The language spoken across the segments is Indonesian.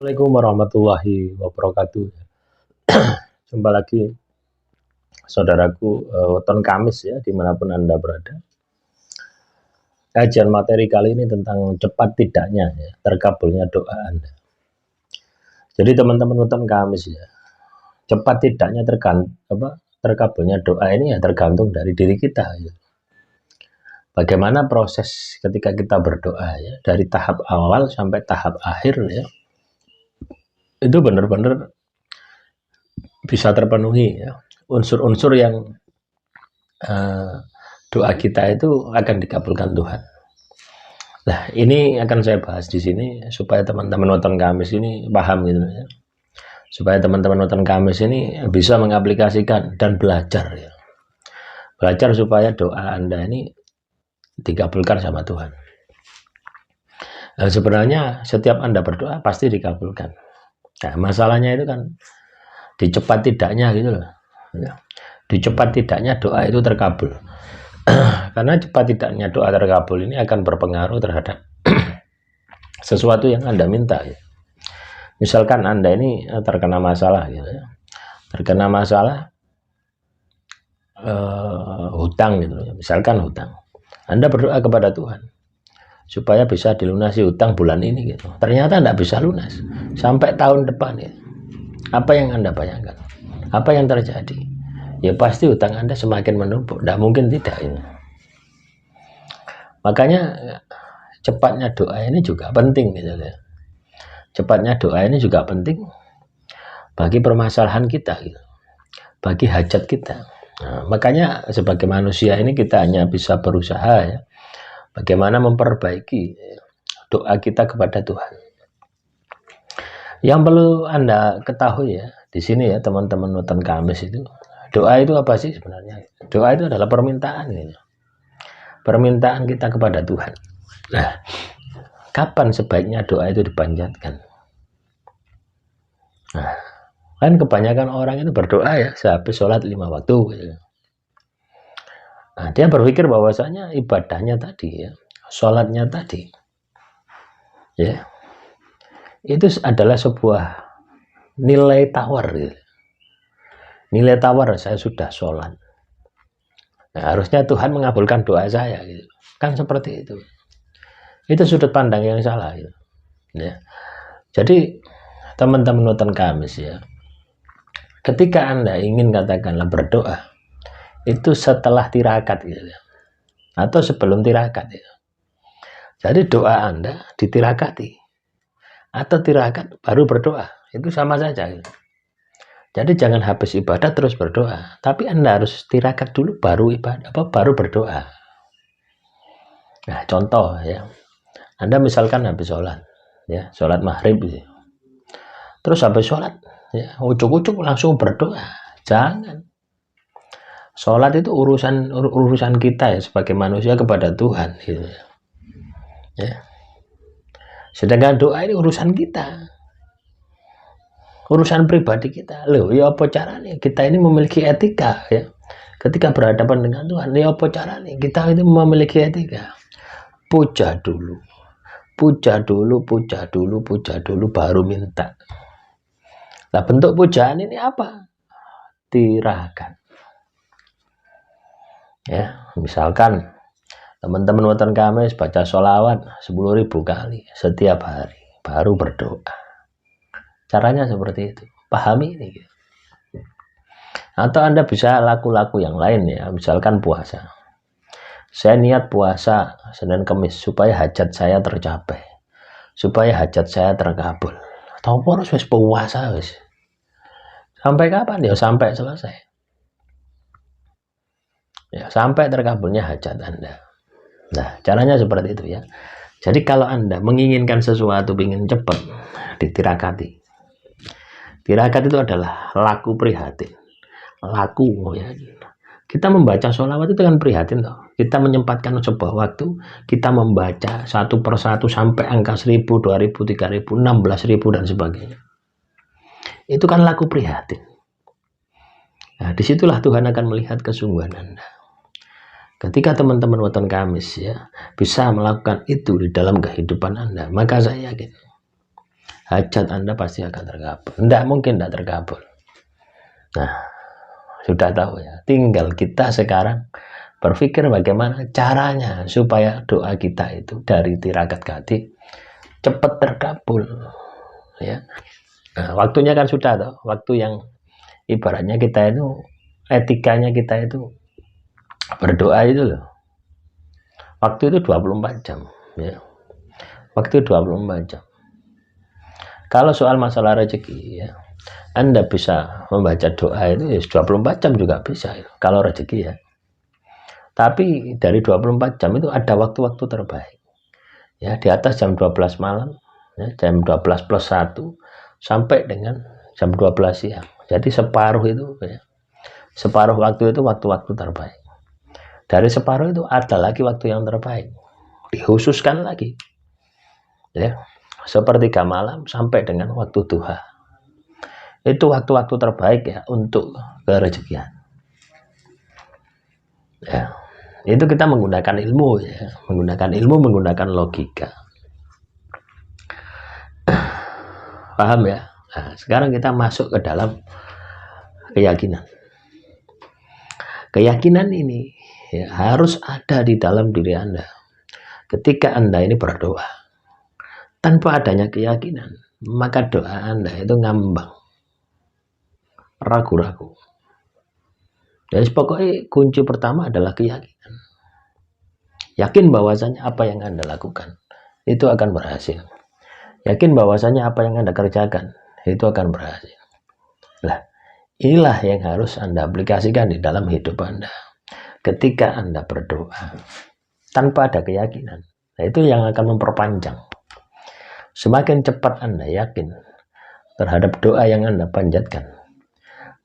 Assalamualaikum warahmatullahi wabarakatuh. Jumpa lagi saudaraku, weton Kamis ya, dimanapun Anda berada. Kajian materi kali ini tentang cepat tidaknya ya, terkabulnya doa Anda. Jadi teman-teman weton Kamis ya, cepat tidaknya terkabulnya doa ini ya tergantung dari diri kita ya. Bagaimana proses ketika kita berdoa ya, dari tahap awal sampai tahap akhir ya, itu benar-benar bisa terpenuhi ya, unsur-unsur yang doa kita itu akan dikabulkan Tuhan. Nah, ini akan saya bahas di sini supaya teman-teman nonton Kamis ini paham gitu ya. Supaya teman-teman nonton Kamis ini bisa mengaplikasikan dan belajar ya. Belajar supaya doa Anda ini dikabulkan sama Tuhan. Nah, sebenarnya setiap Anda berdoa pasti dikabulkan. Nah, masalahnya itu kan dicepat tidaknya gitu loh. Ya. Dicepat tidaknya doa itu terkabul. Karena cepat tidaknya doa terkabul ini akan berpengaruh terhadap sesuatu yang Anda minta ya. Misalkan Anda ini terkena masalah gitu ya. Terkena masalah hutang gitu ya. Misalkan hutang. Anda berdoa kepada Tuhan supaya bisa dilunasi hutang bulan ini gitu. Ternyata tidak bisa lunas sampai tahun depan ya. Apa yang Anda bayangkan? Apa yang terjadi? Ya pasti hutang Anda semakin menumpuk. Tidak mungkin tidak ini. Makanya cepatnya doa ini juga penting gitu ya. Cepatnya doa ini juga penting bagi permasalahan kita gitu. Bagi hajat kita. Nah, makanya sebagai manusia ini kita hanya bisa berusaha ya, bagaimana memperbaiki doa kita kepada Tuhan. Yang perlu Anda ketahui ya, di sini ya teman-teman nonton Kamis itu, doa itu apa sih sebenarnya? Doa itu adalah permintaan gitu. Permintaan kita kepada Tuhan. Nah, kapan sebaiknya doa itu dipanjatkan? Nah, kan kebanyakan orang itu berdoa ya sehabis sholat 5 waktu gitu. Nah, dia berpikir bahwasanya ibadahnya tadi ya, sholatnya tadi ya, itu adalah sebuah nilai tawar gitu. Nilai tawar saya sudah sholat. Nah, harusnya Tuhan mengabulkan doa saya gitu. Kan seperti itu. Itu sudut pandang yang salah gitu. Ya. Jadi teman-teman nonton Kamis ya, ketika Anda ingin katakanlah berdoa, itu setelah tirakat gitu ya, atau sebelum tirakat ya. Jadi doa Anda ditirakati atau tirakat baru berdoa, itu sama saja gitu. Jadi jangan habis ibadah terus berdoa, tapi Anda harus tirakat dulu baru ibadah, baru berdoa. Nah, contoh ya, Anda misalkan habis sholat ya, sholat maghrib ya. Terus habis sholat ya, ucuk-ucuk langsung berdoa. Jangan. Sholat itu urusan kita ya sebagai manusia kepada Tuhan gitu ya. Sedangkan doa ini urusan kita, urusan pribadi kita. Loh ya apa caranya kita ini memiliki etika ya, ketika berhadapan dengan Tuhan. Ya apa caranya kita itu memiliki etika? Puja dulu, puja dulu, puja dulu, puja dulu baru minta. Nah, bentuk pujaan ini apa? Tirakat ya. Misalkan teman-teman wonten Kamis baca sholawat 10.000 kali setiap hari baru berdoa. Caranya seperti itu. Pahami ini. Atau Anda bisa laku-laku yang lain ya. Misalkan puasa. Saya niat puasa Senin Kamis supaya hajat saya tercapai. Supaya hajat saya terkabul. Atau harus wis puasa wis. Sampai kapan? Ya sampai selesai. Ya, sampai terkabulnya hajat Anda. Nah, caranya seperti itu ya. Jadi kalau Anda menginginkan sesuatu, ingin cepat, ditirakati. Tirakat itu adalah laku prihatin. Laku ya. Kita membaca sholawat itu kan prihatin toh. Kita menyempatkan sebuah waktu, kita membaca satu persatu sampai angka 1000, 2000, 3000, 16.000 dan sebagainya. Itu kan laku prihatin. Nah, disitulah Tuhan akan melihat kesungguhan Anda. Ketika teman-teman wonten Kamis ya bisa melakukan itu di dalam kehidupan Anda, maka saya yakin hajat Anda pasti akan terkabul. Tidak mungkin tidak terkabul. Nah, sudah tahu ya. Tinggal kita sekarang berpikir bagaimana caranya supaya doa kita itu dari tirakat ke hati cepat terkabul. Ya. Nah, waktunya kan sudah toh. Waktu yang ibaratnya kita itu, etikanya kita itu berdoa itu loh. Waktu itu 24 jam. Ya. Waktu 24 jam. Kalau soal masalah rezeki ya, Anda bisa membaca doa itu ya 24 jam juga bisa ya, kalau rezeki ya. Tapi dari 24 jam itu ada waktu-waktu terbaik. Ya, di atas jam 12 malam, ya, jam 12 plus 1 sampai dengan jam 12 siang. Jadi separuh itu ya. Separuh waktu itu waktu-waktu terbaik. Dari separuh itu ada lagi waktu yang terbaik. Dikhususkan lagi. Ya. Sepertiga malam sampai dengan waktu duha. Itu waktu-waktu terbaik ya untuk kerezekian. Ya. Itu kita menggunakan ilmu ya, menggunakan logika. Paham ya? Nah, sekarang kita masuk ke dalam keyakinan. Keyakinan ini ya, harus ada di dalam diri Anda. Ketika Anda ini berdoa, tanpa adanya keyakinan, maka doa Anda itu ngambang, ragu-ragu. Jadi pokoknya kunci pertama adalah keyakinan. Yakin bahwasanya apa yang Anda lakukan itu akan berhasil. Yakin bahwasanya apa yang Anda kerjakan itu akan berhasil. Nah, inilah yang harus Anda aplikasikan di dalam hidup Anda. Ketika Anda berdoa tanpa ada keyakinan, nah itu yang akan memperpanjang. Semakin cepat Anda yakin terhadap doa yang Anda panjatkan,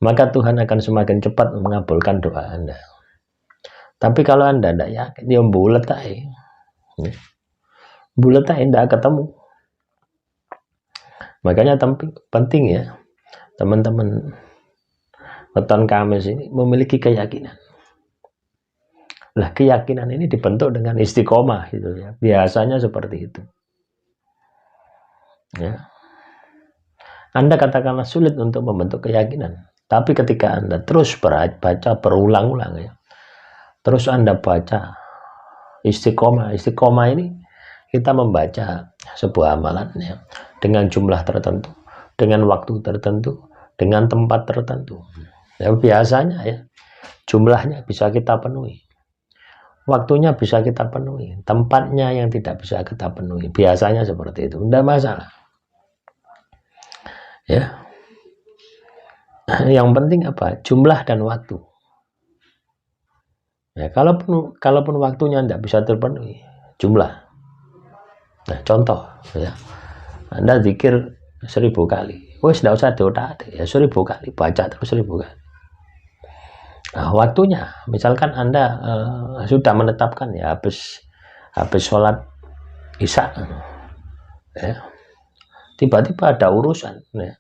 maka Tuhan akan semakin cepat mengabulkan doa Anda. Tapi kalau Anda tidak yakin, ya bulet aja. Bulet aja, tidak ketemu. Makanya penting ya, teman-teman weton Kamis ini memiliki keyakinan. Lah keyakinan ini dibentuk dengan istiqomah gitu ya. Biasanya seperti itu. Ya. Anda katakanlah sulit untuk membentuk keyakinan, tapi ketika Anda terus baca berulang-ulang ya, terus Anda baca istiqomah ini kita membaca sebuah amalan ya, dengan jumlah tertentu, dengan waktu tertentu, dengan tempat tertentu. Ya, biasanya ya jumlahnya bisa kita penuhi, waktunya bisa kita penuhi, tempatnya yang tidak bisa kita penuhi. Biasanya seperti itu, tidak masalah. Ya, yang penting apa? Jumlah dan waktu. Ya, kalaupun waktunya tidak bisa terpenuhi, jumlah. Nah, contoh, ya, Anda zikir 1000 kali, wes tidak usah diotak, ya 1000 kali, baca terus 1000 kali. Nah, waktunya, misalkan Anda sudah menetapkan ya habis sholat isya, ya, tiba-tiba ada urusan, ya.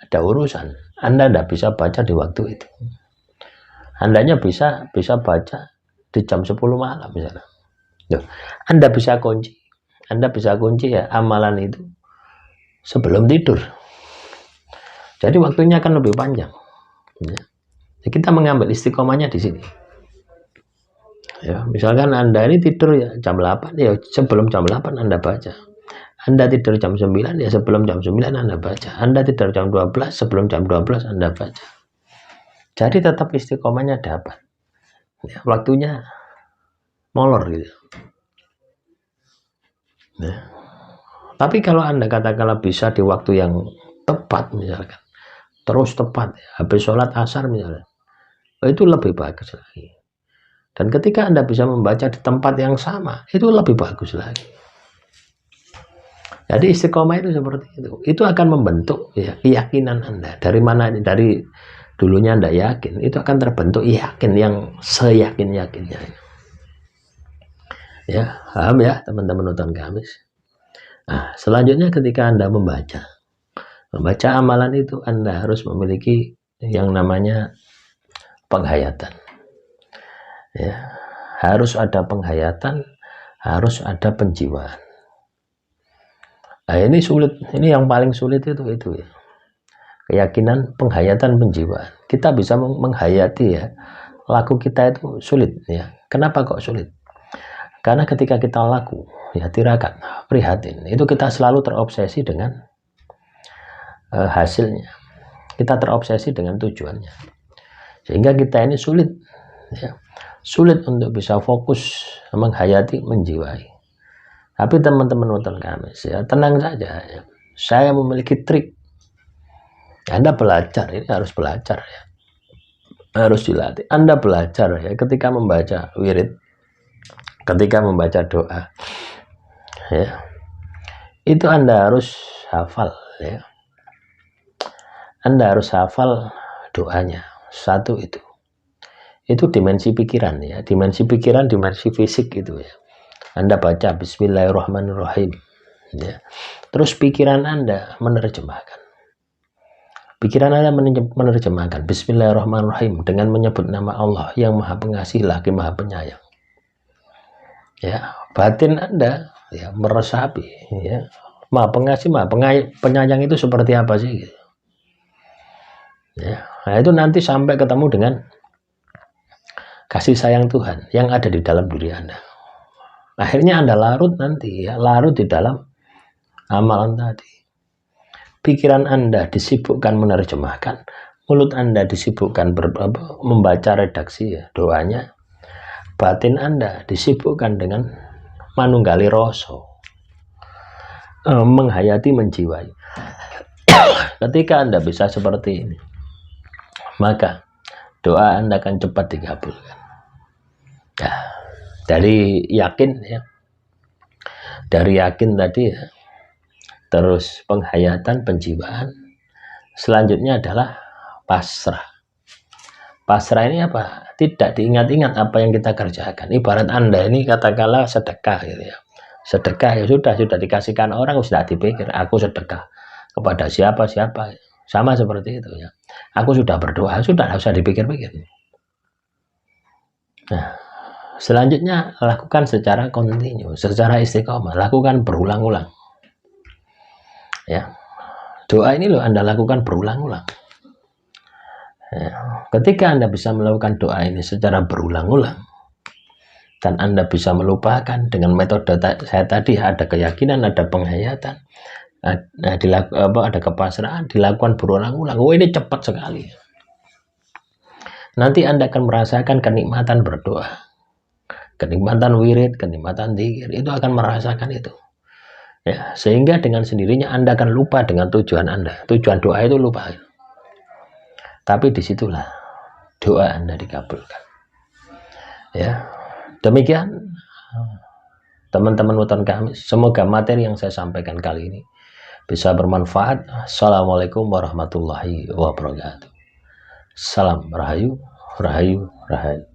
Ada urusan, Anda tidak bisa baca di waktu itu. Andanya bisa baca di jam 10 malam misalnya. Loh, Anda bisa kunci ya amalan itu sebelum tidur. Jadi waktunya akan lebih panjang. Ya. Jadi kita mengambil istiqomahnya di sini. Ya, misalkan Anda ini tidur ya jam 8, ya sebelum jam 8 Anda baca. Anda tidur jam 9, ya sebelum jam 9 Anda baca. Anda tidur jam 12, sebelum jam 12 Anda baca. Jadi tetap istiqomahnya dapat. Ya, waktunya molor gitu. Ya. Tapi kalau Anda katakanlah bisa di waktu yang tepat misalkan, terus tepat, ya, habis sholat asar misalnya, itu lebih bagus lagi. Dan ketika Anda bisa membaca di tempat yang sama, itu lebih bagus lagi. Jadi istiqomah itu seperti itu. Itu akan membentuk ya keyakinan Anda. Dari mana? Dari dulunya Anda yakin, itu akan terbentuk yakin yang seyakin-yakinnya. Ya, paham ya teman-teman nonton Kamis. Nah, selanjutnya ketika Anda membaca amalan itu, Anda harus memiliki yang namanya penghayatan. Ya, harus ada penghayatan, harus ada penjiwaan. Nah, ini sulit, ini yang paling sulit itu ya. Keyakinan penghayatan penjiwaan. Kita bisa menghayati ya, laku kita itu sulit ya. Kenapa kok sulit? Karena ketika kita laku ya, tirakat, prihatin, itu kita selalu terobsesi dengan hasilnya. Kita terobsesi dengan tujuannya. Sehingga kita ini sulit ya. Sulit untuk bisa fokus menghayati, menjiwai. Tapi teman-teman Weton Kamis ya, tenang saja ya. Saya memiliki trik. Anda belajar, ini harus belajar ya. Harus dilatih. Anda belajar ya ketika membaca wirid, ketika membaca doa. Ya. Itu Anda harus hafal ya. Anda harus hafal doanya. Satu itu dimensi pikiran ya, dimensi pikiran, dimensi fisik itu ya. Anda baca Bismillahirrahmanirrahim ya. Terus pikiran Anda menerjemahkan. Pikiran Anda menerjemahkan Bismillahirrahmanirrahim dengan menyebut nama Allah yang Maha Pengasih lagi Maha Penyayang. Ya, batin Anda ya meresapi ya. Maha Pengasih, Maha Penyayang itu seperti apa sih? Ya, nah itu nanti sampai ketemu dengan kasih sayang Tuhan yang ada di dalam diri Anda. Akhirnya Anda larut nanti ya, larut di dalam amalan tadi. Pikiran Anda disibukkan menerjemahkan, mulut Anda disibukkan membaca redaksi ya, doanya. Batin Anda disibukkan dengan manunggali roso, menghayati, menjiwai. Ketika Anda bisa seperti ini, maka doa Anda akan cepat dikabulkan. Ya, dari yakin ya, dari yakin tadi ya, terus penghayatan, penjiwaan. Selanjutnya adalah pasrah. Pasrah ini apa? Tidak diingat-ingat apa yang kita kerjakan. Ibarat Anda ini katakanlah sedekah gitu ya. Sedekah ya sudah dikasihkan orang, sudah dipikir aku sedekah kepada siapa. Sama seperti itu ya. Aku sudah berdoa, sudah usah dipikir-pikir. Nah, selanjutnya lakukan secara kontinu, secara istiqomah, lakukan berulang-ulang. Ya, doa ini loh Anda lakukan berulang-ulang. Ya, ketika Anda bisa melakukan doa ini secara berulang-ulang dan Anda bisa melupakan dengan metode saya tadi, ada keyakinan, ada penghayatan, ada kepasrahan, dilakukan berulang-ulang. Oh, ini cepat sekali. Nanti Anda akan merasakan kenikmatan berdoa, kenikmatan wirid, kenikmatan zikir, itu akan merasakan itu. Ya, sehingga dengan sendirinya Anda akan lupa dengan tujuan Anda. Tujuan doa itu lupa. Tapi disitulah doa Anda dikabulkan. Ya, demikian teman-teman Weton Kamis. Semoga materi yang saya sampaikan kali ini bisa bermanfaat. Assalamualaikum warahmatullahi wabarakatuh. Salam rahayu, rahayu, rahayu.